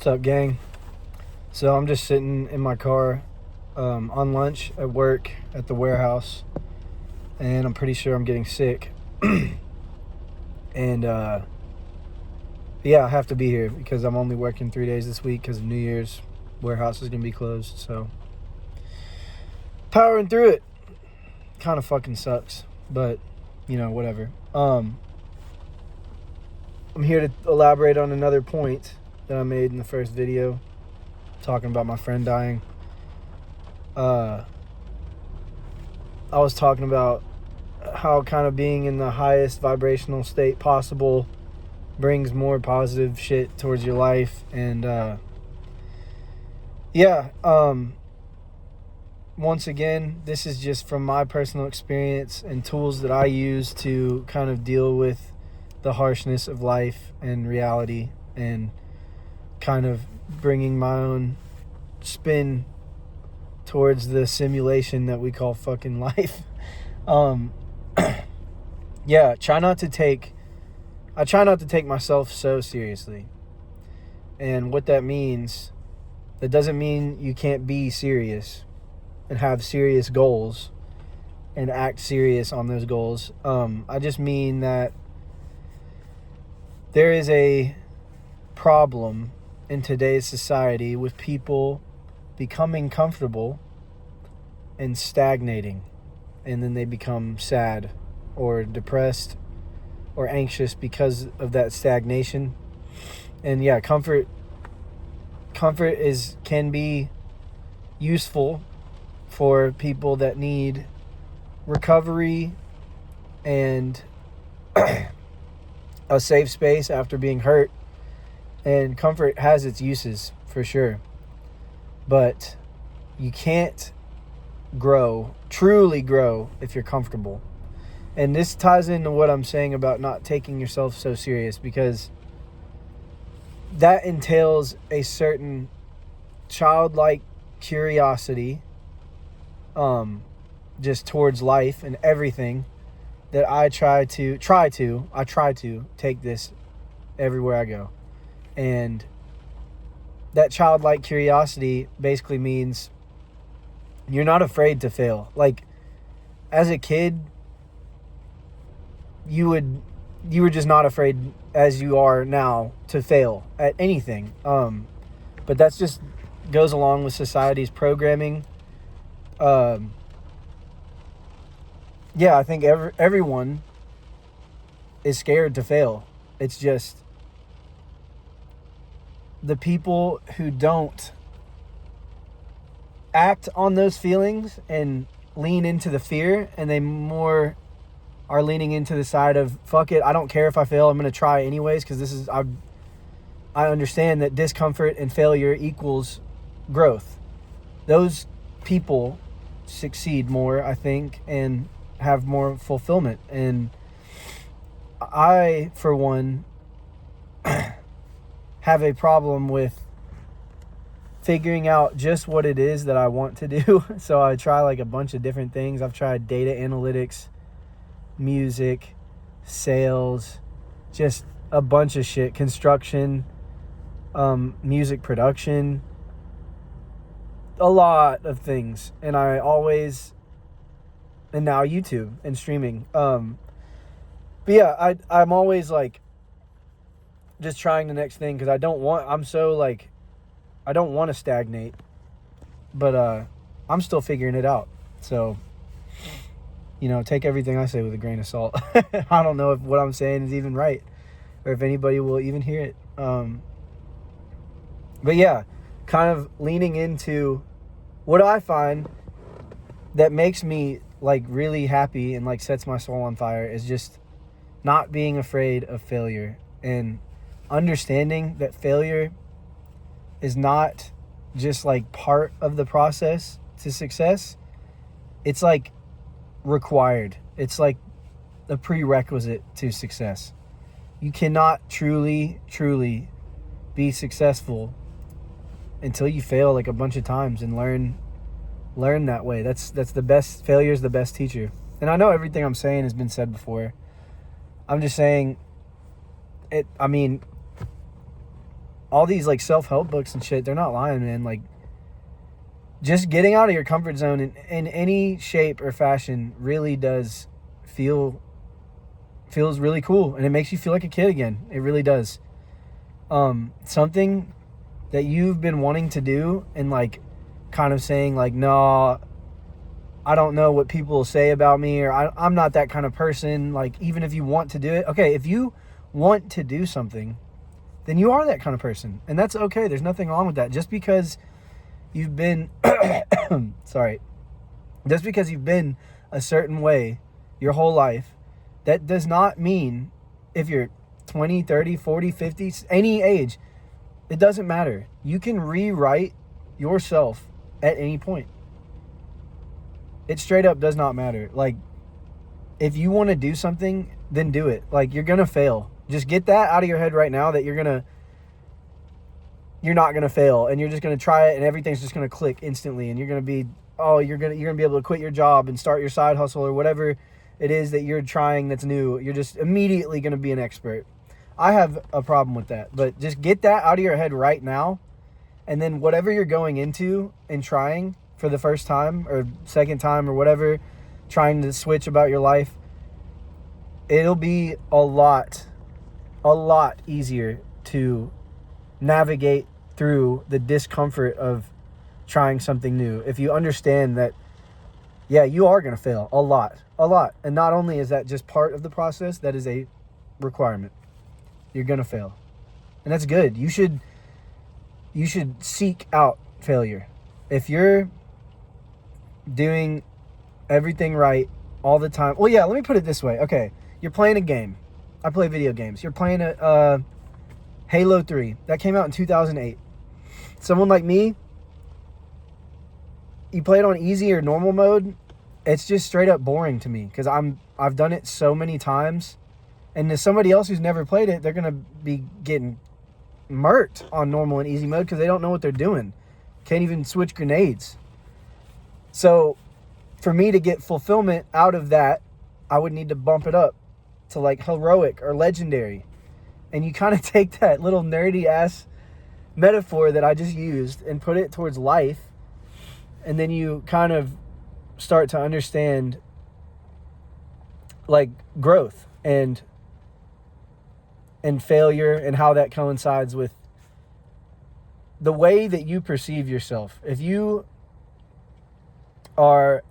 What's up, gang? So I'm just sitting in my car on lunch at work at the warehouse, and I'm pretty sure I'm getting sick. And yeah, I have to be here because I'm only working 3 days this week because of New Year's. Warehouse is gonna be closed, so powering through it. Kind of fucking sucks, but whatever. I'm here to elaborate on another point that I made in the first video, talking about my friend dying. I was talking about how kind of being in the highest vibrational state possible brings more positive shit towards your life. And once again, this is just from my personal experience and tools that I use to kind of deal with the harshness of life and reality, and kind of bringing my own spin towards the simulation that we call fucking life. I try not to take myself so seriously. And what that means, that doesn't mean you can't be serious and have serious goals and act serious on those goals. I just mean that there is a problem in today's society with people becoming comfortable and stagnating, and then they become sad or depressed or anxious because of that stagnation. And yeah, comfort can be useful for people that need recovery and a safe space after being hurt. And comfort has its uses for sure, but you can't truly grow if you're comfortable. And this ties into what I'm saying about not taking yourself so serious, because that entails a certain childlike curiosity just towards life and everything that I try to take this everywhere I go. And that childlike curiosity basically means you're not afraid to fail. Like, as a kid, you were just not afraid as you are now to fail at anything. But that's just goes along with society's programming. I think everyone is scared to fail. It's just the people who don't act on those feelings and lean into the fear, and they more are leaning into the side of, fuck it, I don't care if I fail, I'm going to try anyways, because I understand that discomfort and failure equals growth. Those people succeed more, I think, and have more fulfillment. And I, for one, have a problem with figuring out just what it is that I want to do. So I try like a bunch of different things. I've tried data analytics, music, sales, just a bunch of shit, construction, music production, a lot of things. And now YouTube and streaming. I'm always like just trying the next thing, because I don't want to stagnate, but I'm still figuring it out. So take everything I say with a grain of salt. I don't know if what I'm saying is even right, or if anybody will even hear it. But yeah, kind of leaning into what I find that makes me like really happy and like sets my soul on fire is just not being afraid of failure, and understanding that failure is not just like part of the process to success. It's like required. It's like a prerequisite to success. You cannot truly be successful until you fail like a bunch of times and learn that way. That's the best. Failure is the best teacher. And I know everything I'm saying has been said before. I'm just saying it. I mean, all these like self-help books and shit, they're not lying, man. Like, just getting out of your comfort zone in any shape or fashion really does feels really cool, and it makes you feel like a kid again. It really does. Something that you've been wanting to do and like kind of saying like, no, I don't know what people will say about me, or I'm not that kind of person. Like, even if you want to do it, okay, if you want to do something, then you are that kind of person, and that's okay. There's nothing wrong with that. Just because you've been just because you've been a certain way your whole life, that does not mean, if you're 20, 30, 40, 50, any age, it doesn't matter. You can rewrite yourself at any point. It straight up does not matter. Like, if you want to do something, then do it. Like, you're going to fail. Just get that out of your head right now, that you're not going to fail, and you're just going to try it, and everything's just going to click instantly, and you're going to be, you're going to be able to quit your job and start your side hustle or whatever it is that you're trying that's new. You're just immediately going to be an expert. I have a problem with that, but just get that out of your head right now, and then whatever you're going into and trying for the first time or second time or whatever, trying to switch about your life, it'll be a lot easier to navigate through the discomfort of trying something new. If you understand that, yeah, you are going to fail a lot. And not only is that just part of the process, that is a requirement. You're going to fail. And that's good. You should seek out failure. If you're doing everything right all the time. Well, yeah, let me put it this way. Okay, you're playing a game. I play video games. You're playing a Halo 3. That came out in 2008. Someone like me, you play it on easy or normal mode, it's just straight up boring to me, because I've done it so many times. And to somebody else who's never played it, they're going to be getting murked on normal and easy mode because they don't know what they're doing. Can't even switch grenades. So for me to get fulfillment out of that, I would need to bump it up to like heroic or legendary. And you kind of take that little nerdy ass metaphor that I just used and put it towards life. And then you kind of start to understand like growth and failure, and how that coincides with the way that you perceive yourself. If you are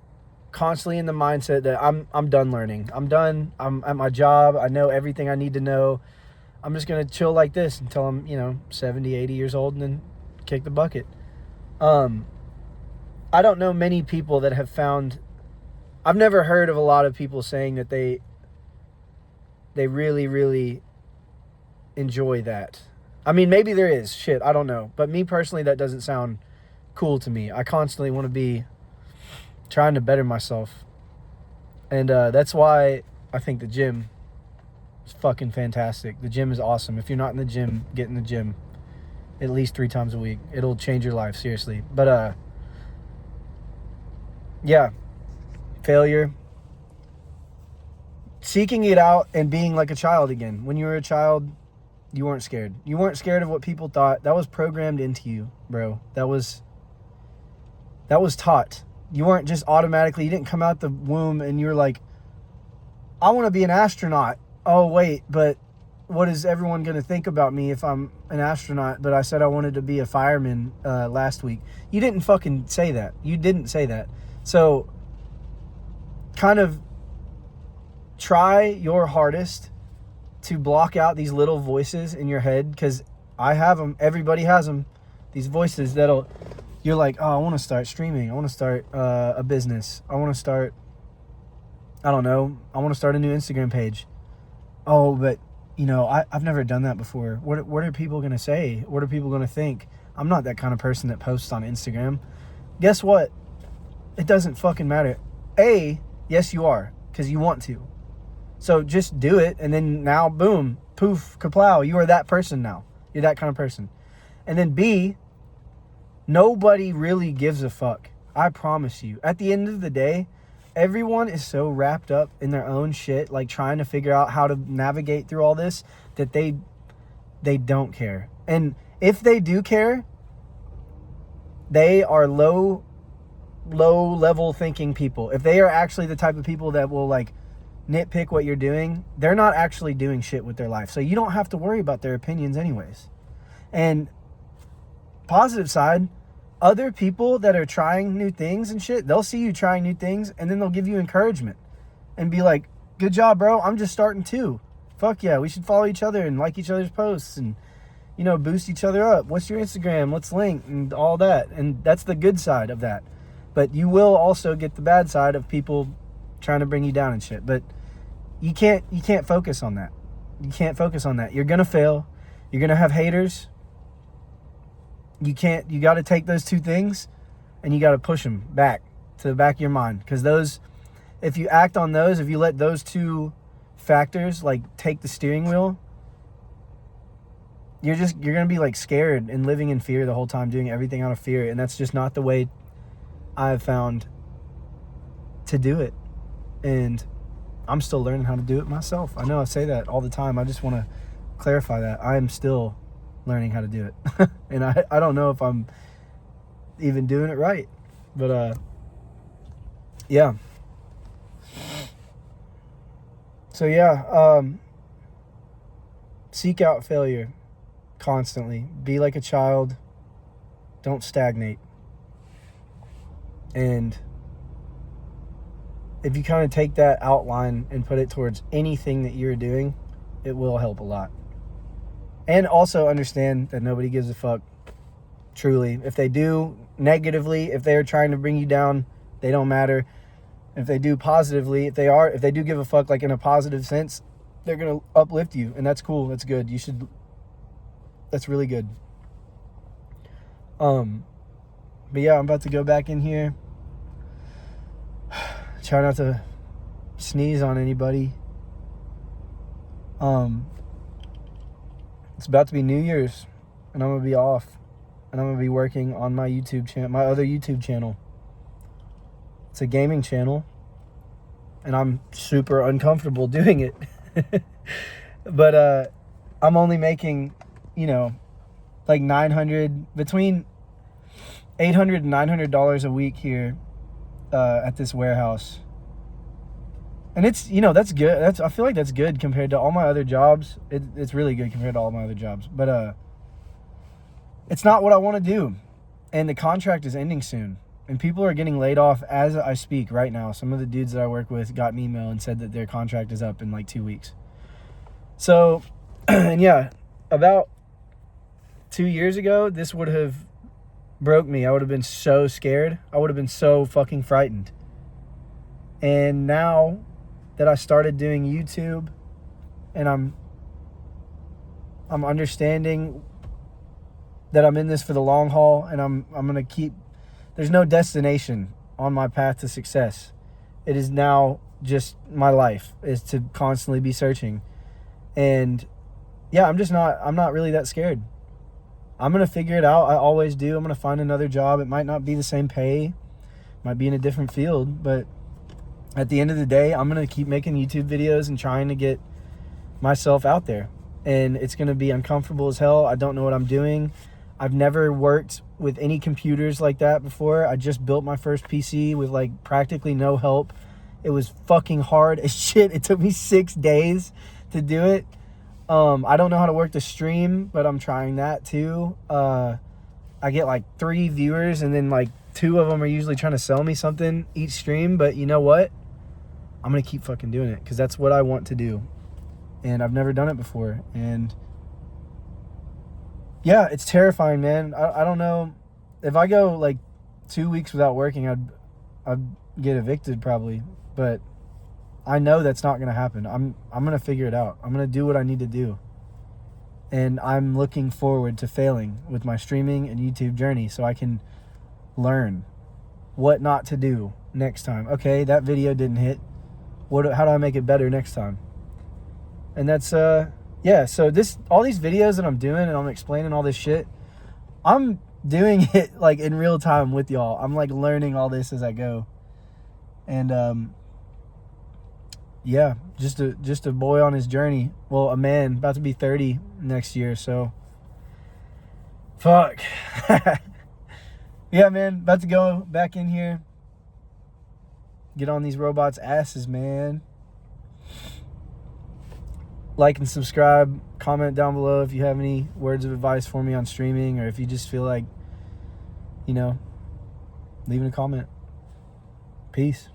constantly in the mindset that I'm done learning, I'm at my job, I know everything I need to know, I'm just going to chill like this until I'm, 70, 80 years old, and then kick the bucket. I don't know many people that have found, I've never heard of a lot of people saying that they really, really enjoy that. I mean, maybe there is. Shit, I don't know. But me personally, that doesn't sound cool to me. I constantly want to be trying to better myself. And that's why I think the gym is fucking fantastic. The gym is awesome. If you're not in the gym, get in the gym at least 3 times a week. It'll change your life, seriously. But, yeah, failure. Seeking it out and being like a child again. When you were a child, you weren't scared. You weren't scared of what people thought. That was programmed into you, bro. That was taught. You weren't just automatically, you didn't come out the womb and you were like, I want to be an astronaut. Oh, wait, but what is everyone going to think about me if I'm an astronaut? But I said I wanted to be a fireman last week. You didn't fucking say that. You didn't say that. So kind of try your hardest to block out these little voices in your head, because I have them. Everybody has them. These voices you're like, oh, I want to start streaming. I want to start a business. I want to start, I don't know, I want to start a new Instagram page. Oh, but, I've never done that before. What are people going to say? What are people going to think? I'm not that kind of person that posts on Instagram. Guess what? It doesn't fucking matter. Yes, you are, because you want to. So just do it, and then now, boom, poof, kaplow, you are that person now. You're that kind of person. And then B, nobody really gives a fuck. I promise you. At the end of the day, everyone is so wrapped up in their own shit, like trying to figure out how to navigate through all this, that they don't care. And if they do care, they are low level thinking people. If they are actually the type of people that will like nitpick what you're doing, they're not actually doing shit with their life. So you don't have to worry about their opinions anyways. And positive side, other people that are trying new things and shit, they'll see you trying new things and then they'll give you encouragement and be like, good job, bro. I'm just starting too. Fuck yeah. We should follow each other and like each other's posts and, you know, boost each other up. What's your Instagram? Let's link and all that. And that's the good side of that. But you will also get the bad side of people trying to bring you down and shit. But you can't focus on that. You can't focus on that. You're going to fail. You're going to have haters. You got to take those two things and you got to push them back to the back of your mind. Because those, if you act on those, if you let those two factors like take the steering wheel, you're going to be like scared and living in fear the whole time, doing everything out of fear. And that's just not the way I've found to do it. And I'm still learning how to do it myself. I know I say that all the time. I just want to clarify that I am still learning how to do it. And I don't know if I'm even doing it right. But yeah. So yeah, seek out failure constantly. Be like a child. Don't stagnate. And if you kind of take that outline and put it towards anything that you're doing, it will help a lot. And also understand that nobody gives a fuck, truly. If they do negatively, if they are trying to bring you down, they don't matter. If they do positively, if they do give a fuck, like in a positive sense, they're going to uplift you. And that's cool. That's good. That's really good. But yeah, I'm about to go back in here. Try not to sneeze on anybody. It's about to be New Year's, and I'm gonna be off, and I'm gonna be working on my YouTube channel, my other YouTube channel. It's a gaming channel, and I'm super uncomfortable doing it. But I'm only making, you know, like between $800 and $900 a week here at this warehouse. And it's, you know, that's good. I feel like that's good compared to all my other jobs. It's really good compared to all my other jobs. But it's not what I want to do. And the contract is ending soon. And people are getting laid off as I speak right now. Some of the dudes that I work with got an email and said that their contract is up in like 2 weeks. So, and yeah, about 2 years ago, this would have broke me. I would have been so scared. I would have been so fucking frightened. And now that I started doing YouTube and I'm understanding that I'm in this for the long haul, and I'm going to there's no destination on my path to success. It is now just my life is to constantly be searching. And yeah, I'm not really that scared. I'm going to figure it out. I always do. I'm going to find another job. It might not be the same pay, might be in a different field, but at the end of the day, I'm going to keep making YouTube videos and trying to get myself out there. And it's going to be uncomfortable as hell. I don't know what I'm doing. I've never worked with any computers like that before. I just built my first PC with like practically no help. It was fucking hard as shit. It took me 6 days to do it. I don't know how to work the stream, but I'm trying that too. I get like 3 viewers and then like 2 of them are usually trying to sell me something each stream. But you know what? I'm going to keep fucking doing it because that's what I want to do. And I've never done it before. And yeah, it's terrifying, man. I don't know. If I go like 2 weeks without working, I'd get evicted probably. But I know that's not going to happen. I'm going to figure it out. I'm going to do what I need to do. And I'm looking forward to failing with my streaming and YouTube journey so I can learn what not to do next time. Okay, that video didn't hit. How do I make it better next time? And that's yeah, so all these videos that I'm doing and I'm explaining all this shit, I'm doing it like in real time with y'all. I'm like learning all this as I go. And yeah, just a boy on his journey. Well, a man about to be 30 next year, so Fuck. Yeah, man. About to go back in here. Get on these robots' asses, man. Like and subscribe. Comment down below if you have any words of advice for me on streaming, or if you just feel like, leaving a comment. Peace.